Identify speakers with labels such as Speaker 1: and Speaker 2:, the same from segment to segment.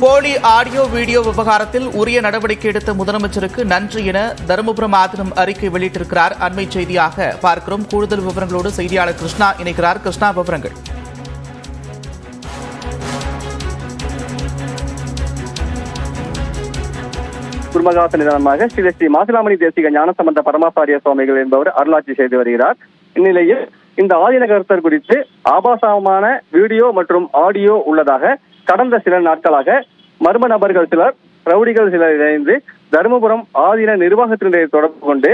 Speaker 1: போலி audio video விவகாரத்தில் உரிய நடவடிக்கை எடுத்த முதலமைச்சருக்கு நன்றி என தருமபுரம் ஆதீனம் அறிக்கை வெளியிட்டிருக்கிறார். அண்மை செய்தியாக பார்க்கிறோம். கூடுதல் விவரங்களோடு செய்தியாளர் கிருஷ்ணா இணைக்கிறார். கிருஷ்ணா, விவரங்கள்.
Speaker 2: குருமகாச நிதானமாக ஸ்ரீ மாசிலாமணி தேசிக ஞானசம்பந்த பரமாச்சாரிய சுவாமிகள் என்பவர் அருளாட்சி செய்து வருகிறார். இந்நிலையில் இந்த ஆதீன கருத்தர் குறித்து ஆபாசமான வீடியோ மற்றும் ஆடியோ உள்ளதாக கடந்த சில நாட்களாக மர்ம நபர்கள் சிலர், ரவுடிகள் சிலர் இணைந்து தருமபுரம் ஆதீன நிர்வாகத்தினரை தொடர்பு கொண்டு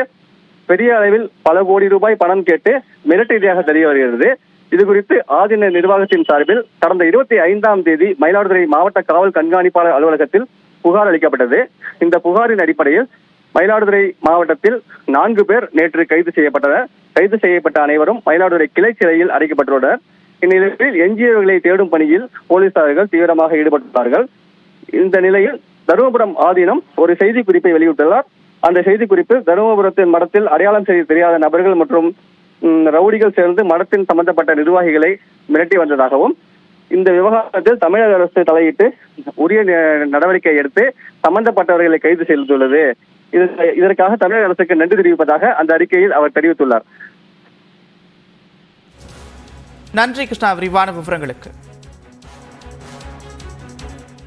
Speaker 2: பெரிய அளவில் பல கோடி ரூபாய் பணம் கேட்டு மிரட்டியதாக தெரிய வருகிறது. இது குறித்து ஆதீன நிர்வாகத்தின் சார்பில் கடந்த 25ஆம் தேதி மயிலாடுதுறை மாவட்ட காவல் கண்காணிப்பாளர் அலுவலகத்தில் புகார் அளிக்கப்பட்டது. இந்த புகாரின் அடிப்படையில் மயிலாடுதுறை மாவட்டத்தில் 4 பேர் நேற்று கைது செய்யப்பட்டனர். கைது செய்யப்பட்ட அனைவரும் மயிலாடுதுறை கிளை சிறையில் அடைக்கப்பட்டுள்ளனர். இந்நிலையில் எஞ்சியவர்களை தேடும் பணியில் போலீசார்கள் தீவிரமாக ஈடுபட்டுள்ளார்கள். இந்த நிலையில் தருமபுரம் ஆதீனம் ஒரு செய்தி குறிப்பை வெளியிட்டுள்ளார். அந்த செய்தி குறிப்பில் தருமபுரத்தின் மடத்தில் அடையாளம் செய்ய தெரியாத நபர்கள் மற்றும் ரவுடிகள் சேர்ந்து மடத்தின் சம்பந்தப்பட்ட நிர்வாகிகளை மிரட்டி வந்ததாகவும், இந்த விவகாரத்தில் தமிழக அரசு தலையிட்டு உரிய நடவடிக்கை எடுத்து சம்பந்தப்பட்டவர்களை கைது செய்துள்ளது. இதற்காக தமிழக அரசுக்கு நன்றி தெரிவிப்பதாக அந்த அறிக்கையில் அவர் தெரிவித்துள்ளார்.
Speaker 1: நன்றி கிருஷ்ணா, விரிவான விவரங்களுக்கு.